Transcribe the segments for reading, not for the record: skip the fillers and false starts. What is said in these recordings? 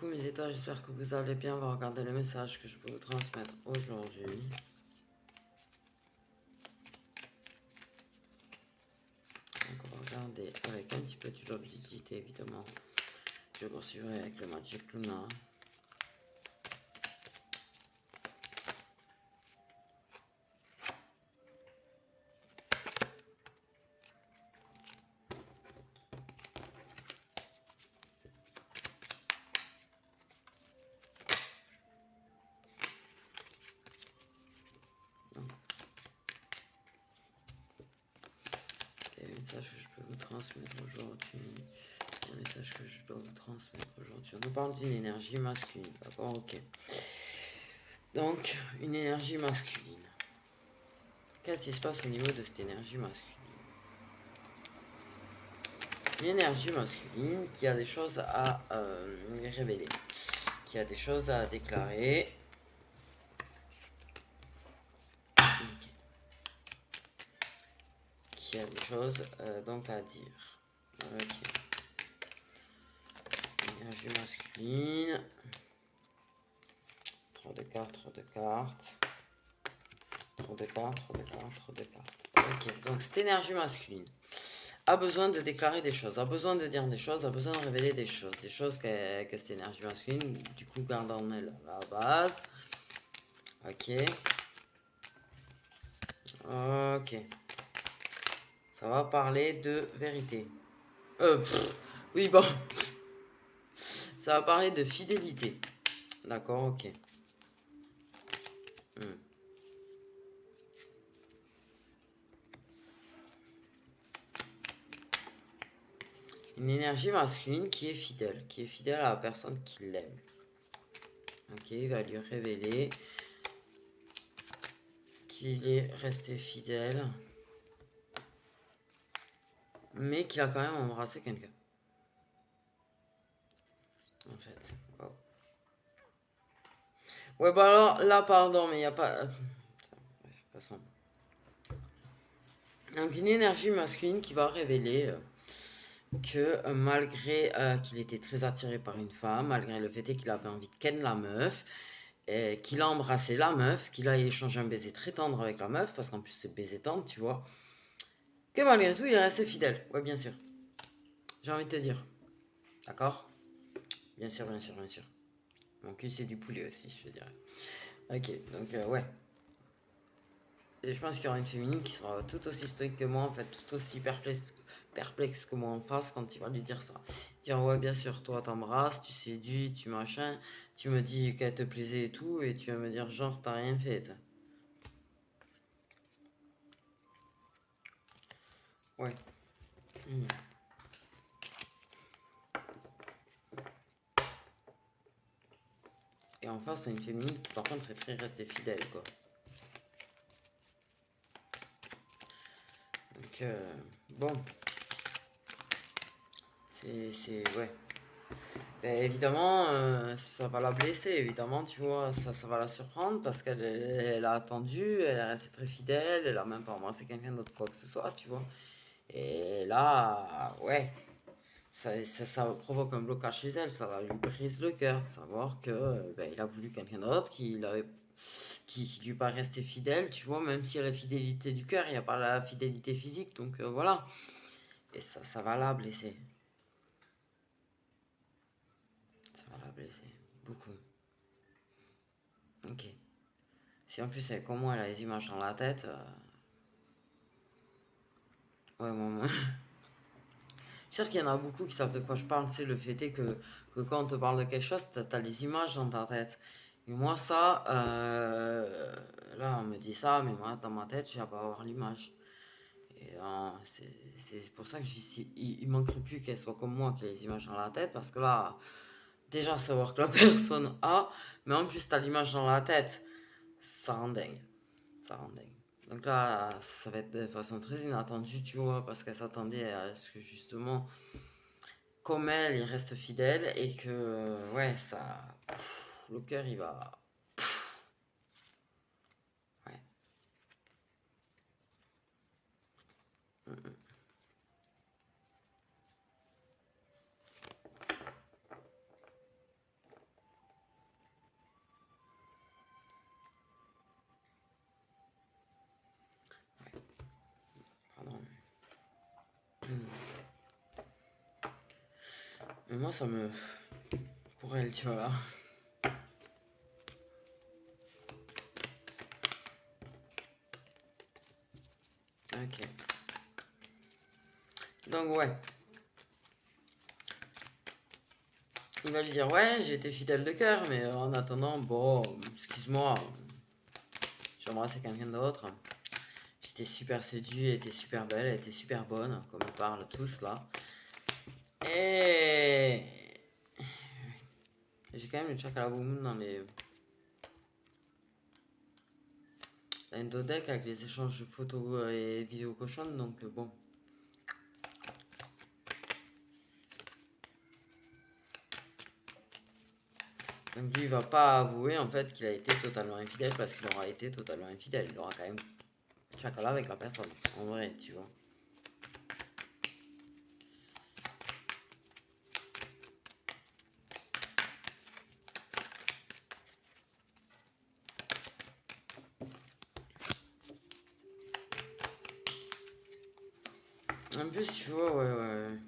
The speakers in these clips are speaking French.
coucou mes étoiles, j'espère que vous allez bien. On va regarder le message que je peux vous transmettre aujourd'hui. Donc on va regarder avec un petit peu de l'objectivité évidemment. Je poursuivrai avec le Magic Luna. Message que je peux vous transmettre aujourd'hui. Un message que je dois vous transmettre aujourd'hui. On nous parle d'une énergie masculine. D'accord, ok. Donc, une énergie masculine. Qu'est-ce qui se passe au niveau de cette énergie masculine? Une énergie masculine qui a des choses à révéler, qui a des choses à déclarer. Okay. Qui a des choses donc à dire. Ok. Énergie masculine. Trop de cartes, trop de cartes. Trop de cartes, trop de cartes, trop de cartes. Ok, donc cette énergie masculine a besoin de déclarer des choses, a besoin de dire des choses, a besoin de révéler des choses que cette énergie masculine, du coup, garde en elle la base. Ok. Ok. Ça va parler de vérité. Oui, bon. Ça va parler de fidélité. D'accord, ok. Une énergie masculine qui est fidèle à la personne qui l'aime. Ok, il va lui révéler qu'il est resté fidèle, mais qu'il a quand même embrassé quelqu'un. En fait. Wow. Ouais, bah alors, là, pardon, mais il n'y a pas... Bref, passons. Donc, une énergie masculine qui va révéler que malgré qu'il était très attiré par une femme, malgré le fait qu'il avait envie de ken la meuf, qu'il a embrassé la meuf, qu'il a échangé un baiser très tendre avec la meuf, parce qu'en plus c'est baiser tendre, tu vois, que malgré tout il est resté fidèle. Ouais, bien sûr. J'ai envie de te dire. D'accord? Bien sûr, bien sûr, bien sûr. Mon cul c'est du poulet aussi, je te dirais. Ok, donc ouais. Et je pense qu'il y aura une féminine qui sera tout aussi stoïque que moi, en fait, tout aussi perplexe que moi en face quand il va lui dire ça. Dire ouais, bien sûr, toi t'embrasses, tu séduis, tu machin, tu me dis qu'elle te plaisait et tout, et tu vas me dire genre t'as rien fait. Ouais. Et en face, c'est une féminine qui par contre est très restée fidèle, quoi. Donc, bon. Ouais. Ben, évidemment, ça va la blesser, évidemment, tu vois, ça va la surprendre parce qu'elle a attendu, elle est restée très fidèle, elle a même pas embrassé quelqu'un d'autre, quoi que ce soit, tu vois. Et là, ouais, ça provoque un blocage chez elle, ça va lui briser le cœur de savoir que ben, il a voulu quelqu'un d'autre, qui lui pas resté fidèle, tu vois, même si y a la fidélité du cœur, il n'y a pas la fidélité physique, donc voilà. Et ça va la blesser. Ça va la blesser, beaucoup. Ok. Si en plus, comment elle a les images dans la tête, ouais, moi. Je suis sûr qu'il y en a beaucoup qui savent de quoi je parle, c'est le fait est que quand on te parle de quelque chose, t'as les images dans ta tête. Et moi, ça, là, on me dit ça, mais moi, dans ma tête, je vais pas avoir l'image. Et c'est pour ça que il manquerait plus qu'elle soit comme moi, qui a les images dans la tête, parce que là, déjà savoir que la personne a, mais en plus, t'as l'image dans la tête, ça rend dingue. Ça rend dingue. Donc là, ça va être de façon très inattendue, tu vois, parce qu'elle s'attendait à ce que justement, comme elle, il reste fidèle et que, ouais, ça. Le cœur, il va. Ouais. Mais moi, ça me... Pour elle, tu vois, là. Ok. Donc, ouais. Il va lui dire, ouais, j'ai été fidèle de cœur, mais en attendant, bon, excuse-moi, j'ai embrassé quelqu'un d'autre. J'étais super séduit, elle était super belle, elle était super bonne, comme on parle tous là. Et j'ai quand même le Chakalaboum dans les Indodeck avec les échanges de photos et vidéos cochonnes, donc bon. Donc lui, il va pas avouer en fait qu'il a été totalement infidèle parce qu'il aura été totalement infidèle. Il aura quand même Chakala avec la personne, en vrai, tu vois. En plus, tu vois, ouais.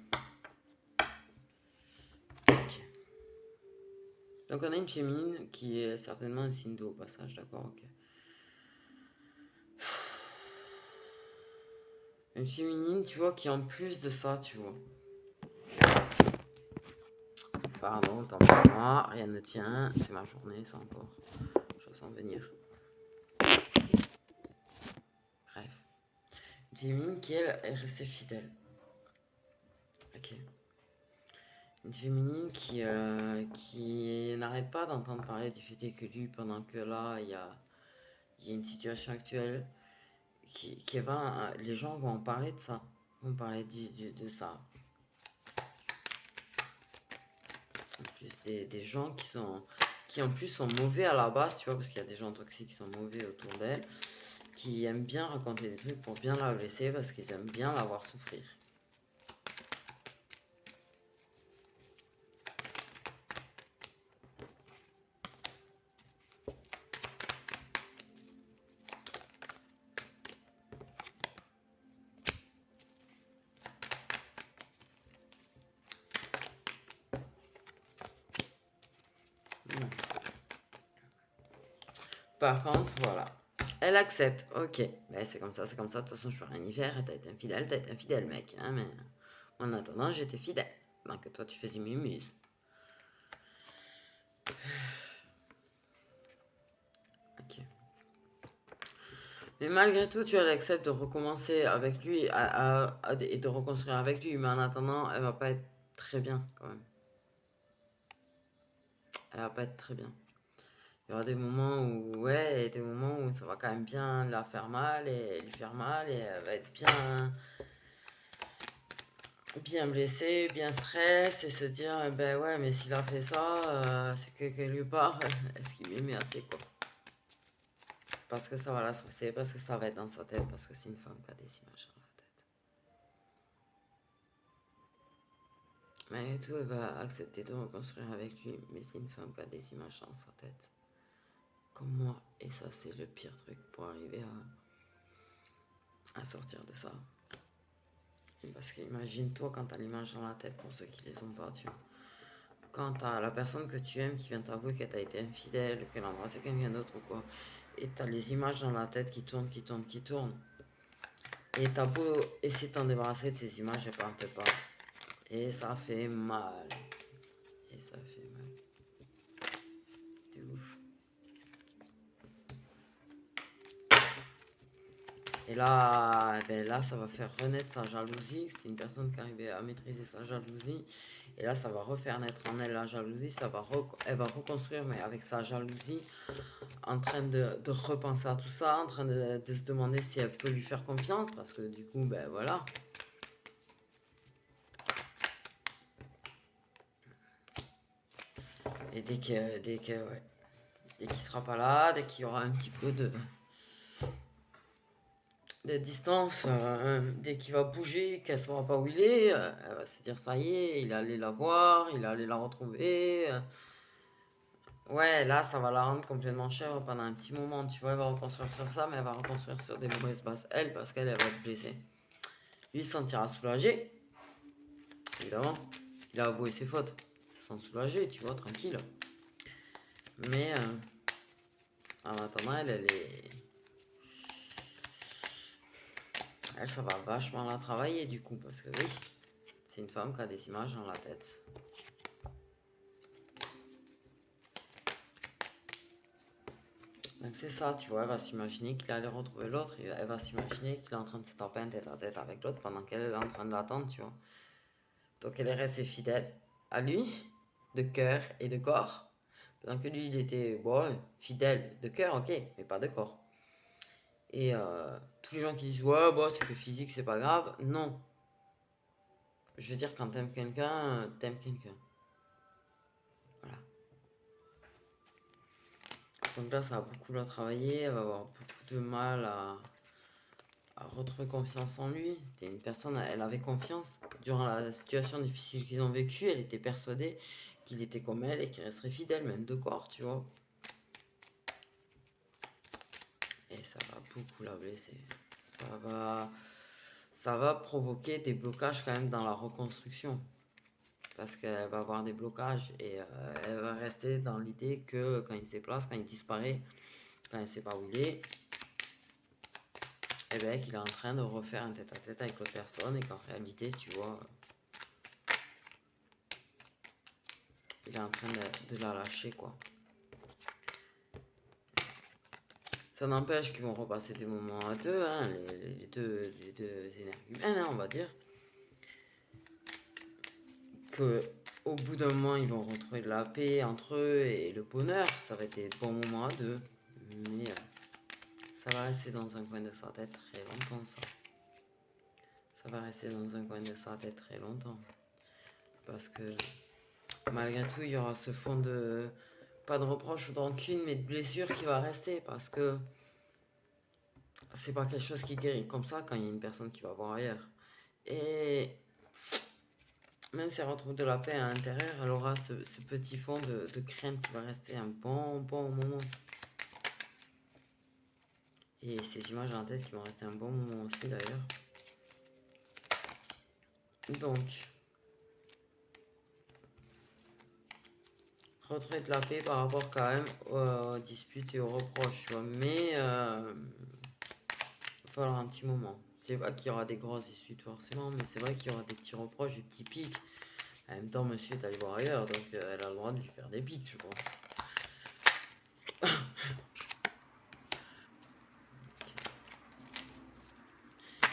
Ok. Donc on a une féminine qui est certainement un signe d'eau au passage, d'accord, ok. Une féminine, tu vois, qui en plus de ça, tu vois. Pardon, tant pour moi, rien ne tient, c'est ma journée, ça encore. Je sens venir. Bref. Une féminine qui, elle, est restée fidèle. Ok. Une féminine qui n'arrête pas d'entendre parler du fait que lui, pendant que là, il y a une situation actuelle qui va. Les gens vont en parler de ça. Vont parler de ça. En plus, des gens qui en plus sont mauvais à la base, tu vois, parce qu'il y a des gens toxiques qui sont mauvais autour d'elle, qui aiment bien raconter des trucs pour bien la blesser parce qu'ils aiment bien la voir souffrir. Par contre, voilà. Elle accepte, ok. Mais c'est comme ça, de toute façon, je peux rien y faire. T'as été infidèle, mec. Hein, mais en attendant, j'étais fidèle. Donc toi, tu faisais mumuse. Ok. Mais malgré tout, tu elle accepte de recommencer avec lui et de reconstruire avec lui. Mais en attendant, elle va pas être très bien, quand même. Elle va pas être très bien. Il y aura des moments où, ouais, et des moments où ça va quand même bien la faire mal et lui faire mal et elle va être bien blessée, bien stressée et se dire, ben ouais, mais s'il a fait ça, c'est que quelque part, est-ce qu'il m'aimait assez, quoi. Parce que ça va la stresser, parce que ça va être dans sa tête, parce que c'est une femme qui a des images dans la tête. Malgré tout, elle va accepter de reconstruire avec lui, mais c'est une femme qui a des images dans sa tête. Comme moi, et ça, c'est le pire truc pour arriver à sortir de ça. Parce qu'imagine-toi quand t'as l'image dans la tête, pour ceux qui les ont pas, tu vois. Quand t'as la personne que tu aimes qui vient t'avouer qu'elle t'a été infidèle, qu'elle a embrassé quelqu'un d'autre ou quoi, et t'as les images dans la tête qui tournent. Et t'as beau essayer de t'en débarrasser de ces images, elles partent pas. Et ça fait mal. Et ça fait mal. De ouf. Et là, ben là, ça va faire renaître sa jalousie. C'est une personne qui arrivait à maîtriser sa jalousie. Et là, ça va refaire naître en elle la jalousie. Elle va reconstruire, mais avec sa jalousie, en train de repenser à tout ça, en train de se demander si elle peut lui faire confiance. Parce que du coup, ben voilà. Et dès qu'il sera pas là, dès qu'il y aura un petit peu de distance, dès qu'il va bouger, qu'elle saura pas où il est, elle va se dire ça y est, il est allé la voir, il est allé la retrouver. Ouais, là, ça va la rendre complètement chère pendant un petit moment, tu vois, elle va reconstruire sur ça, mais elle va reconstruire sur des mauvaises bases, elle, parce qu'elle va être blessée. Lui, il se sentira soulagé. Évidemment, il a avoué ses fautes. Il se sent soulagé, tu vois, tranquille. Mais en attendant, elle, ça va vachement la travailler du coup, parce que oui, c'est une femme qui a des images dans la tête. Donc c'est ça, tu vois, elle va s'imaginer qu'il allait retrouver l'autre, et elle va s'imaginer qu'il est en train de se taper un tête-à-tête avec l'autre pendant qu'elle est en train de l'attendre, tu vois. Donc elle est restée fidèle à lui, de cœur et de corps. Pendant que lui, il était, bon, fidèle de cœur, ok, mais pas de corps. Et tous les gens qui disent, ouais, bon, c'est que physique, c'est pas grave. Non. Je veux dire, quand t'aimes quelqu'un, t'aimes quelqu'un. Voilà. Donc là, ça va beaucoup la travailler. Elle va avoir beaucoup de mal à retrouver confiance en lui. C'était une personne, elle avait confiance. Durant la situation difficile qu'ils ont vécue, elle était persuadée qu'il était comme elle et qu'il resterait fidèle, même de corps, tu vois. Et ça va beaucoup la blesser. Ça va provoquer des blocages quand même dans la reconstruction. Parce qu'elle va avoir des blocages et elle va rester dans l'idée que quand il se déplace, quand il disparaît, quand elle ne sait pas où il est, et bien qu'il est en train de refaire un tête-à-tête avec l'autre personne et qu'en réalité, tu vois, il est en train de la lâcher, quoi. Ça n'empêche qu'ils vont repasser des moments à deux, hein, les deux énergumènes, hein, on va dire. Que au bout d'un moment, ils vont retrouver de la paix entre eux et le bonheur. Ça va être des bons moments à deux. Mais ça va rester dans un coin de sa tête très longtemps, ça. Ça va rester dans un coin de sa tête très longtemps. Parce que malgré tout, il y aura ce fond de... pas de reproche ou de rancune, mais de blessure qui va rester. Parce que c'est pas quelque chose qui guérit comme ça quand il y a une personne qui va voir ailleurs. Et même si elle retrouve de la paix à l'intérieur, elle aura ce petit fond de crainte qui va rester un bon moment. Et ces images en tête qui vont rester un bon moment aussi d'ailleurs. Donc, retrouver de la paix par rapport quand même aux disputes et aux reproches, tu vois. Mais il va falloir un petit moment. C'est vrai qu'il y aura des grosses disputes forcément, mais c'est vrai qu'il y aura des petits reproches, des petits pics. En même temps, monsieur est allé voir ailleurs, donc elle a le droit de lui faire des pics, je pense.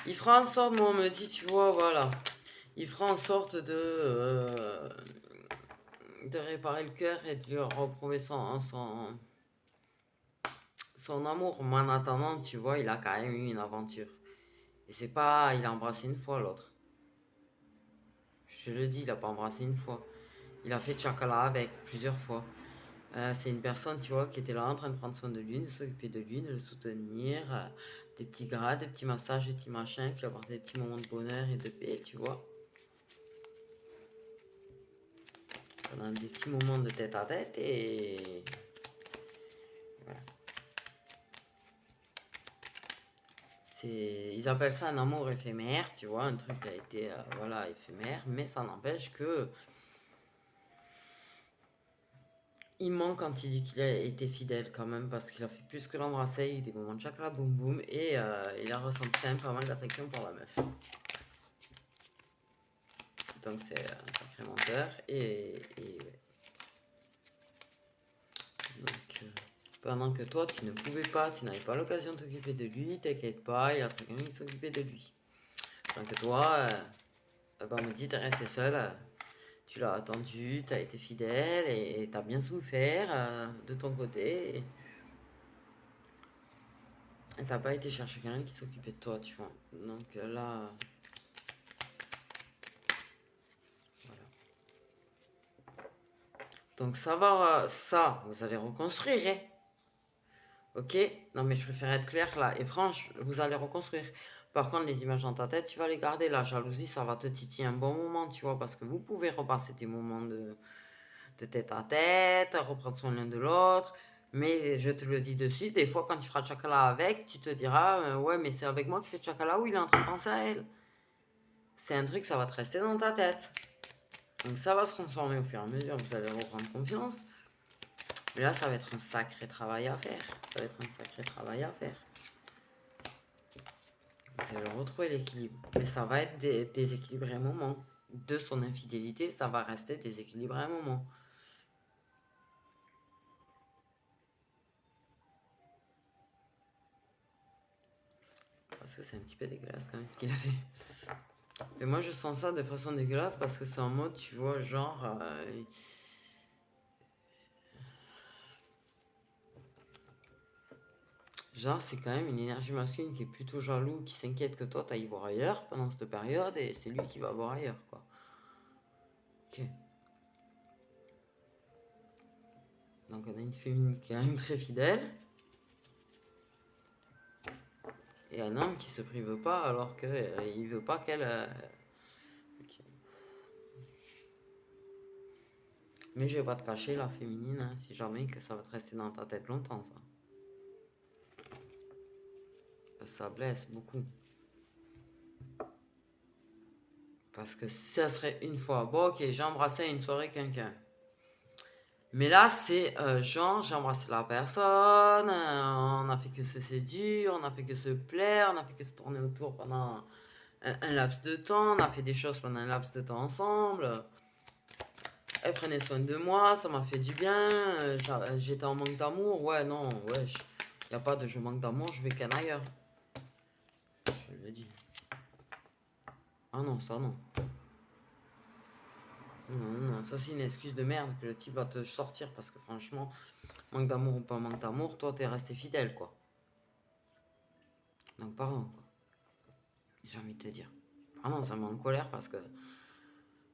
Il fera en sorte, moi on me dit, tu vois, voilà. Il fera en sorte de réparer le cœur et de lui retrouver son amour. Mais en attendant, tu vois, il a quand même eu une aventure. Et c'est pas, il a embrassé une fois l'autre. Je te le dis, il a pas embrassé une fois. Il a fait Chakala avec plusieurs fois. C'est une personne, tu vois, qui était là en train de prendre soin de lui, de s'occuper de lui, de le soutenir. Des petits grades, des petits massages, des petits machins, qui lui apportaient des petits moments de bonheur et de paix, tu vois. Pendant des petits moments de tête à tête et... voilà. Ils appellent ça un amour éphémère, tu vois, un truc qui a été voilà, éphémère, mais ça n'empêche que il ment quand il dit qu'il a été fidèle quand même, parce qu'il a fait plus que l'embrasser, il y a eu des moments de chakra boum boum, et il a ressenti quand même pas mal d'affection pour la meuf. Donc c'est un sacré menteur, et ouais. Donc pendant que toi tu ne pouvais pas, tu n'avais pas l'occasion de t'occuper de lui, t'inquiète pas, il a très bien s'occuper de lui. Donc toi, on me dit t'es resté seul, tu l'as attendu, t'as été fidèle et t'as bien souffert de ton côté. Et t'as pas été chercher quelqu'un qui s'occupait de toi, tu vois. Donc là, voilà. Donc ça va, ça, vous allez reconstruire, hein. Ok? Non mais je préfère être clair là. Et franchement, vous allez reconstruire. Par contre, les images dans ta tête, tu vas les garder. La jalousie, ça va te titiller un bon moment, tu vois. Parce que vous pouvez repasser des moments de tête à tête, reprendre soin l'un de l'autre. Mais je te le dis de suite, des fois quand tu feras Chakala avec, tu te diras ouais, mais c'est avec moi qui fait Chakala ou il est en train de penser à elle. c'est un truc, ça va te rester dans ta tête. Donc ça va se transformer au fur et à mesure, vous allez reprendre confiance. Mais là, ça va être un sacré travail à faire. Ça va être un sacré travail à faire. Vous allez retrouver l'équilibre. Mais ça va être déséquilibré un moment. De son infidélité, ça va rester déséquilibré un moment. Parce que c'est un petit peu dégueulasse quand même ce qu'il a fait. Mais moi je sens ça de façon dégueulasse parce que c'est en mode, tu vois, genre... genre c'est quand même une énergie masculine qui est plutôt jaloux, qui s'inquiète que toi t'ailles voir ailleurs pendant cette période et c'est lui qui va voir ailleurs quoi. Ok. Donc on a une féminine qui est quand même très fidèle. Et un homme qui se prive pas alors que il veut pas qu'elle... ok. Mais je vais pas te cacher la féminine, hein, si jamais que ça va te rester dans ta tête longtemps ça. Ça blesse beaucoup. Parce que ça serait une fois, bon ok, j'ai embrassé à une soirée quelqu'un. Mais là, c'est genre, j'ai embrassé la personne, on a fait que se séduire, on a fait que se plaire, on a fait que se tourner autour pendant un laps de temps, on a fait des choses pendant un laps de temps ensemble. Elle prenait soin de moi, ça m'a fait du bien, j'étais en manque d'amour, ouais, non, ouais, y a pas de je manque d'amour, je vais qu'un ailleurs. Je le dis. Ah non, ça non. Non, non, ça c'est une excuse de merde que le type va te sortir parce que franchement, manque d'amour ou pas manque d'amour, toi t'es resté fidèle quoi. Donc pardon quoi. J'ai envie de te dire. Vraiment, ça me met en colère parce que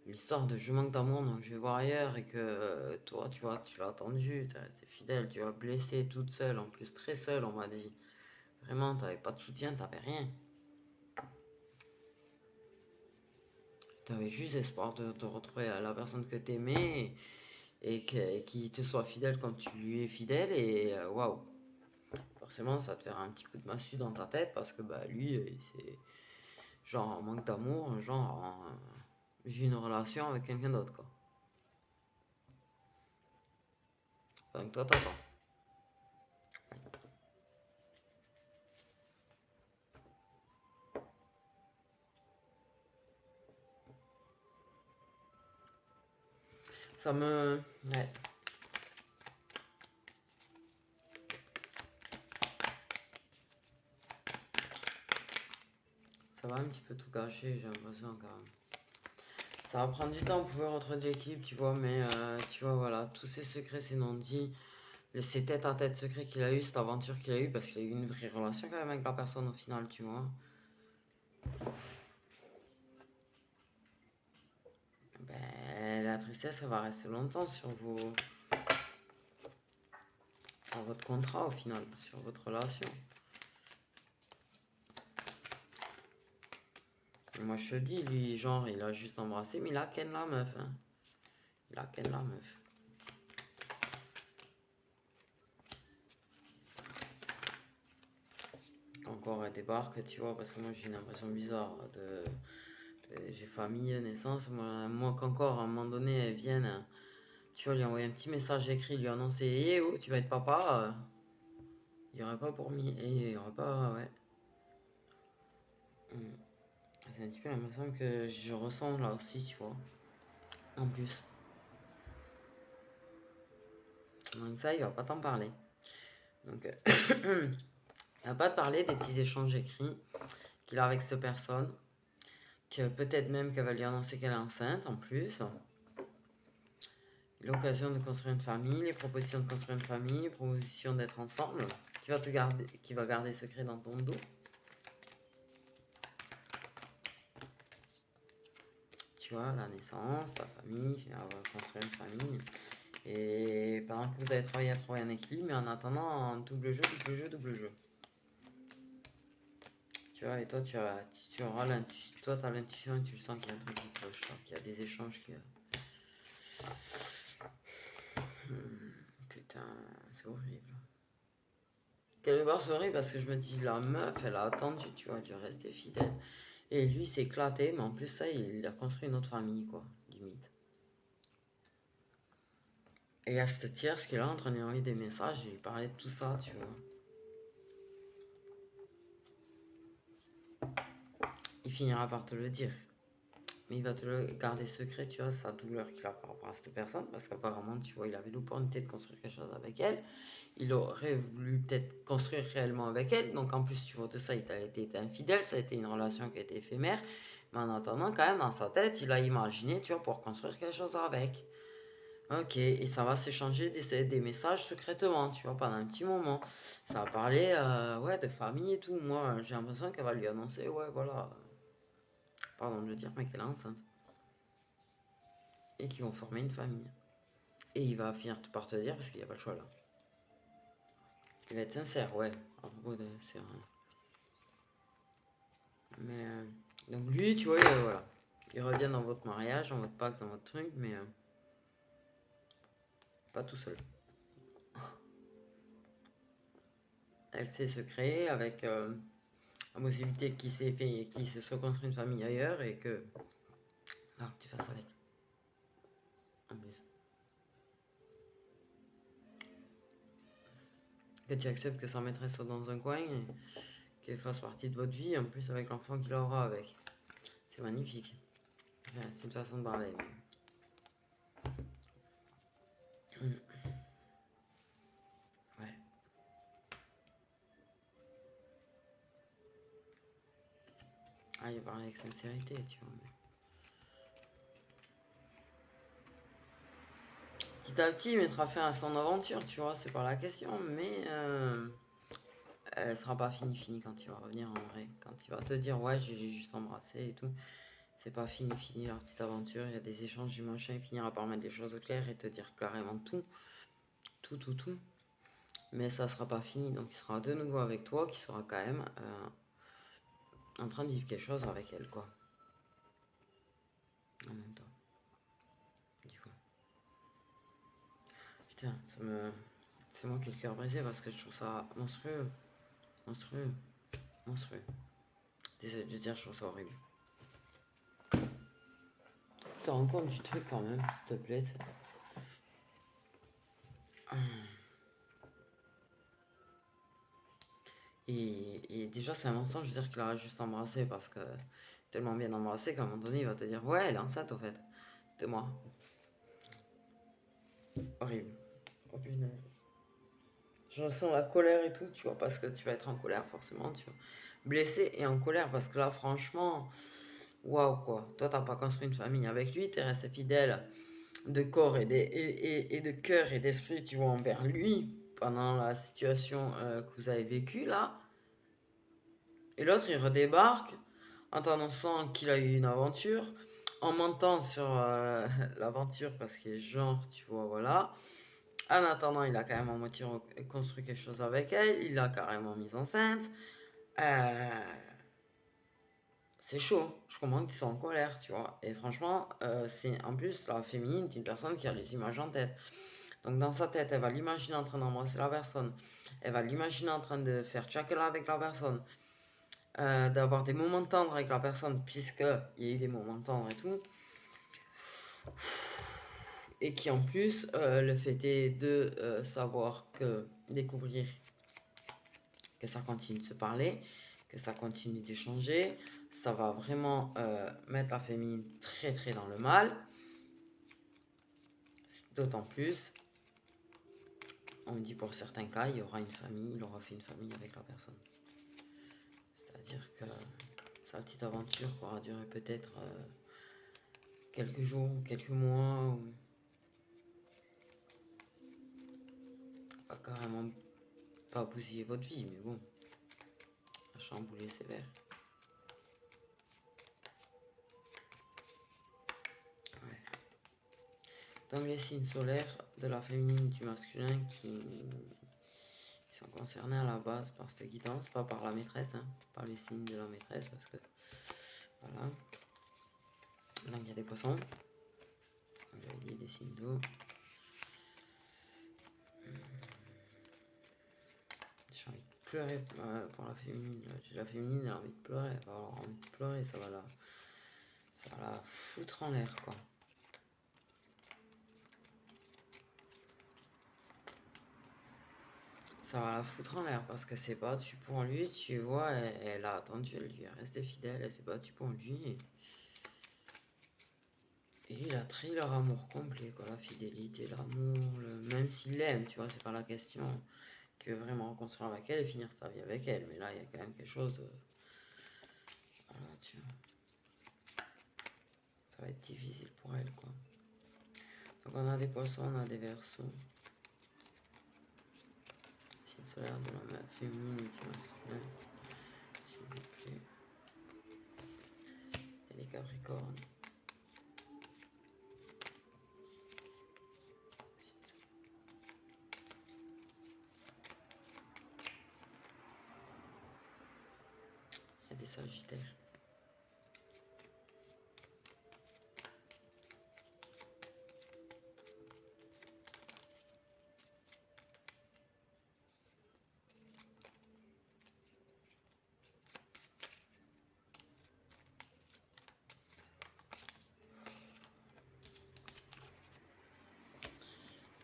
l'histoire de je manque d'amour donc je vais voir ailleurs et que toi tu vois, tu l'as attendu, t'es resté fidèle, tu vas blessé toute seule, en plus très seule on m'a dit. Vraiment, t'avais pas de soutien, t'avais rien. T'avais juste espoir de retrouver la personne que t'aimais et qui te soit fidèle comme tu lui es fidèle et waouh. Forcément, ça te fait un petit coup de massue dans ta tête parce que bah lui, c'est genre en manque d'amour, genre j'ai une relation avec quelqu'un d'autre quoi. Donc toi t'attends. Ça me... Ouais. Ça va un petit peu tout gâcher, j'ai l'impression quand même. Ça va prendre du temps pour pouvoir retrouver de l'équilibre, tu vois, mais tu vois, voilà, tous ces secrets, ces non-dits, ces tête-à-tête secrets qu'il a eu, cette aventure qu'il a eu, parce qu'il a eu une vraie relation quand même avec la personne au final, tu vois. Ben, la tristesse, elle va rester longtemps sur sur votre contrat au final, sur votre relation. Et moi, je te dis, lui, genre, il a juste embrassé, mais il a ken la meuf, hein. Il a ken la meuf. Encore elle débarque, tu vois, parce que moi j'ai une impression bizarre j'ai famille, naissance, moi qu'encore à un moment donné elles viennent, tu vois, lui envoyer un petit message écrit, lui annoncer eh oh, tu vas être papa, il n'y aurait pas pour moi, et il n'y aurait pas, ouais. C'est un petit peu l'impression que je ressens là aussi, tu vois, en plus. Donc ça, il va pas t'en parler. Donc, il va pas te parler des petits échanges écrits qu'il a avec cette personne, que peut-être même qu'elle va lui annoncer qu'elle est enceinte en plus. L'occasion de construire une famille, les propositions de construire une famille, les propositions d'être ensemble, qui va garder secret dans ton dos. Tu vois, la naissance, la famille, on va construire une famille. Et pendant que vous allez travailler à trouver un équilibre, mais en attendant, double jeu, double jeu, double jeu. Tu vois, et toi, tu auras l'intuition, toi, t'as l'intuition et tu le sens qu'il y a un truc qui cloche, qu'il y a des échanges qui... Putain, c'est horrible. Quelque part, c'est horrible parce que je me dis, la meuf, elle a attendu, tu vois, elle lui est restée fidèle. Et lui, il s'est éclaté, mais en plus, ça, il a construit une autre famille, quoi, limite. Et il y a cette tierce qui est là en train de lui envoyer des messages, il parlait de tout ça, tu vois. Il finira par te le dire. Mais il va te le garder secret, tu vois, sa douleur qu'il a par rapport à cette personne, parce qu'apparemment, tu vois, il avait l'opportunité de construire quelque chose avec elle. Il aurait voulu peut-être construire réellement avec elle. Donc en plus, tu vois, de ça, il a été infidèle, ça a été une relation qui a été éphémère. Mais en attendant, quand même, dans sa tête, il a imaginé, tu vois, pour construire quelque chose avec. Ok, et ça va s'échanger des messages secrètement, tu vois, pendant un petit moment. Ça va parler, ouais, de famille et tout. Moi, j'ai l'impression qu'elle va lui annoncer, ouais, voilà, pardon de le dire, mais qu'elle est enceinte. Et qu'ils vont former une famille. Et il va finir par te dire, parce qu'il n'y a pas le choix là. Il va être sincère, ouais, à propos de... C'est vrai. Mais, donc lui, tu vois, voilà. Il revient dans votre mariage, dans votre pacte, dans votre truc, mais pas tout seul. Avec ses secrets, avec la possibilité qu'il s'est fait, qu'il se soit construit une famille ailleurs et que... Ah, tu fasses avec. En plus. Que tu acceptes que sa maîtresse soit dans un coin et qu'elle fasse partie de votre vie, en plus avec l'enfant qu'il aura avec. C'est magnifique. Ouais, c'est une façon de parler. Mais... Ouais. Ah, il parle avec sincérité, tu vois. Mais... Petit à petit, il mettra fin à son aventure, tu vois, c'est pas la question, mais elle sera pas finie quand il va revenir en vrai. Quand il va te dire, ouais, j'ai juste embrassé et tout, c'est pas fini leur petite aventure, il y a des échanges du machin, il finira par mettre les choses au clair et te dire carrément tout. Mais ça sera pas fini, donc il sera de nouveau avec toi, qui sera quand même en train de vivre quelque chose avec elle, quoi. En même temps. Du coup. Putain, ça me... C'est moi qui ai le cœur brisé parce que je trouve ça monstrueux. Monstrueux. Monstrueux. Désolé de dire, je trouve ça horrible. Tu te rends compte du truc quand même, s'il te plaît. Et déjà, c'est un mensonge de dire qu'il aura juste embrassé parce que tellement bien embrassé qu'à un moment donné, il va te dire, ouais, elle est enceinte au fait. De moi. Horrible. Oh punaise. Je ressens la colère et tout, tu vois, parce que tu vas être en colère forcément, tu vois. Blessé et en colère parce que là, franchement, waouh quoi. Toi, t'as pas construit une famille avec lui, t'es resté fidèle de corps et de cœur et d'esprit, tu vois, envers lui pendant la situation que vous avez vécue là. Et l'autre, il redébarque en t'annonçant qu'il a eu une aventure, en mentant sur l'aventure parce qu'il est genre, tu vois, voilà. En attendant, il a quand même en moitié construit quelque chose avec elle, il l'a carrément mise enceinte. C'est chaud, je comprends qu'ils sont en colère, tu vois. Et franchement, c'est en plus la féminine, c'est une personne qui a les images en tête. Donc dans sa tête, elle va l'imaginer en train d'embrasser la personne. Elle va l'imaginer en train de faire tchakala avec la personne. D'avoir des moments tendres avec la personne, puisqu'il y a eu des moments tendres et tout. Et qui en plus, le fait est de savoir que, découvrir que ça continue de se parler, que ça continue d'échanger, ça va vraiment mettre la féminine très très dans le mal. D'autant plus, on me dit pour certains cas, il y aura une famille, il aura fait une famille avec la personne. C'est-à-dire que sa petite aventure pourra durer peut-être quelques jours, quelques mois, ou pas carrément pas bousiller votre vie, mais bon, à chambouler sévère. Ouais. Donc les signes solaires de la féminine du masculin qui sont concernés à la base par cette guidance, pas par la maîtresse, hein, par les signes de la maîtresse, parce que voilà. Là il y a des poissons, j'avais dit des signes d'eau. J'ai envie de pleurer pour la féminine. La féminine, elle a envie de pleurer. Elle va avoir envie de pleurer, ça va la foutre en l'air, quoi. Ça va la foutre en l'air parce qu'elle s'est battue pour lui, tu vois, elle a attendu, elle lui est restée fidèle, elle s'est battue pour lui. Et lui, il a trahi leur amour complet, quoi, la fidélité, l'amour, même s'il l'aime, tu vois, c'est pas la question. Qu'il veut vraiment reconstruire avec elle et finir sa vie avec elle. Mais là, il y a quand même quelque chose. Voilà, tu vois. Ça va être difficile pour elle, quoi. Donc, on a des poissons, on a des versos. Signe solaire de la féminine et du masculin. S'il vous plaît. Et les capricornes. Il y a des sagittaires.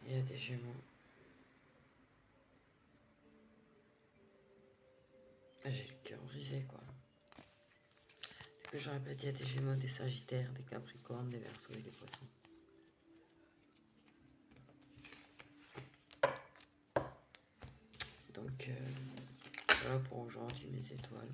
Il y a des gémeaux. J'ai le cœur brisé, quoi. Ce que je répète, il y a des gémeaux, des sagittaires, des capricornes, des verseaux et des poissons. Donc, voilà pour aujourd'hui mes étoiles.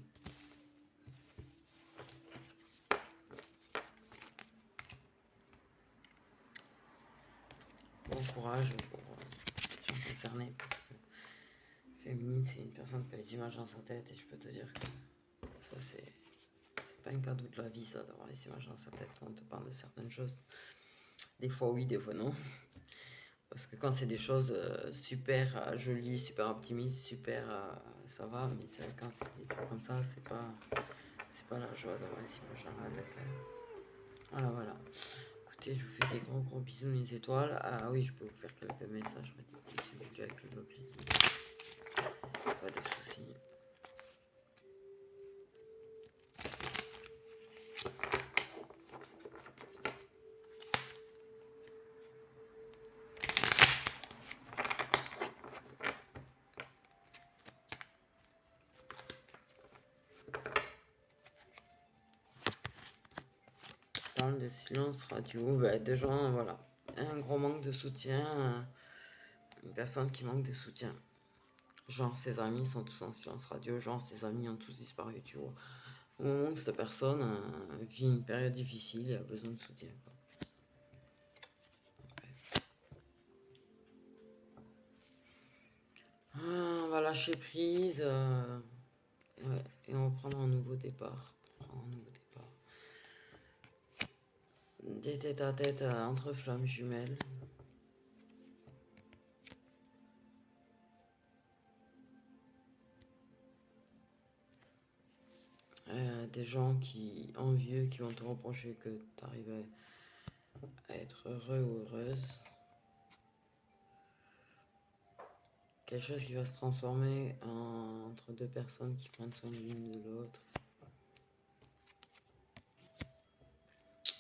Bon courage pour les gens concernés parce que féminine, c'est une personne qui a les images dans sa tête et je peux te dire que ça, c'est pas un cadeau de la vie, ça, d'avoir les images dans sa tête quand on te parle de certaines choses. Des fois oui, des fois non. Parce que quand c'est des choses super jolies, super optimistes, super ça va, mais quand c'est des trucs comme ça, c'est pas la joie d'avoir les images dans la tête. Voilà, voilà. Écoutez, je vous fais des gros bisous les étoiles. Ah oui, je peux vous faire quelques messages répétitifs si vous voulez avec le bloc. Pas de soucis. Parle de silence radio, des gens, voilà. Un gros manque de soutien, une personne qui manque de soutien. Genre, ses amis sont tous en silence radio, genre, ses amis ont tous disparu, tu vois. Au moment où cette personne vit une période difficile et a besoin de soutien, quoi. On va lâcher prise et on va prendre un nouveau départ. Des têtes à tête entre flammes jumelles. Des gens envieux qui vont te reprocher que tu arrives à être heureux ou heureuse. Quelque chose qui va se transformer entre deux personnes qui prennent soin de l'une de l'autre.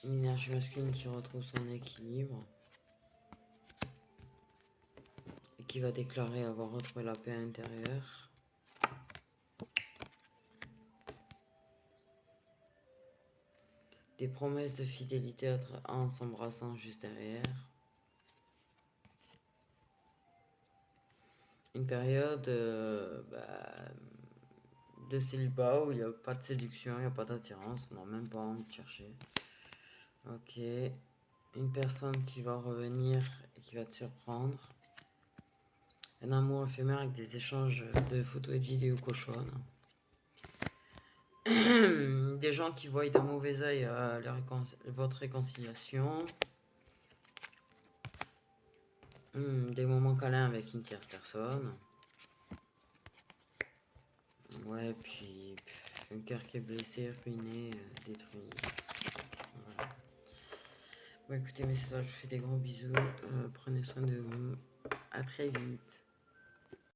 Une énergie masculine qui retrouve son équilibre. Et qui va déclarer avoir retrouvé la paix intérieure. Des promesses de fidélité en s'embrassant juste derrière. Une période de célibat où il n'y a pas de séduction, il n'y a pas d'attirance, on n'a même pas envie de chercher. Ok. Une personne qui va revenir et qui va te surprendre. Un amour éphémère avec des échanges de photos et de vidéos cochonnes. Des gens qui voient d'un mauvais oeil votre réconciliation. Des moments câlins avec une tierce personne. Ouais, puis un cœur qui est blessé, ruiné, détruit. Voilà. Bon, écoutez, mes étoiles, je vous fais des gros bisous. Prenez soin de vous. À très vite.